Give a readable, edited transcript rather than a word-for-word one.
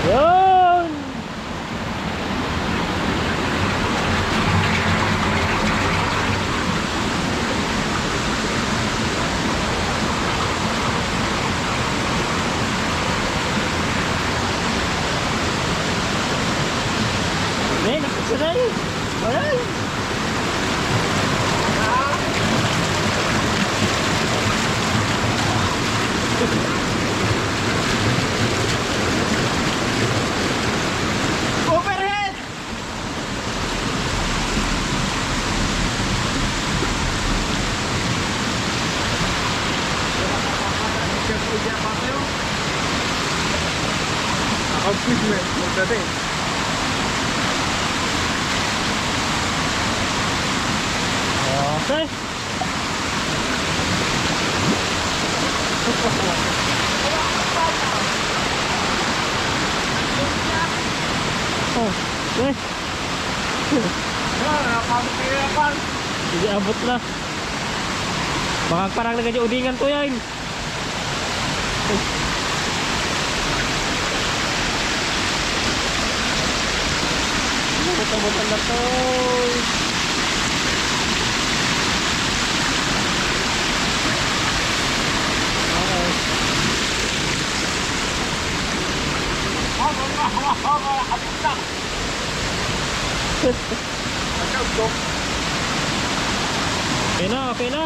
Yun! Hindi, nakapagsanay. Alay! Overhead! Accomplishment for the day. Okay. Oh, okay. Nakakapirapan. Hindi abot na. Baka parang nagkadya udingan to yan. Butang-butang na to. Okay na, okay na.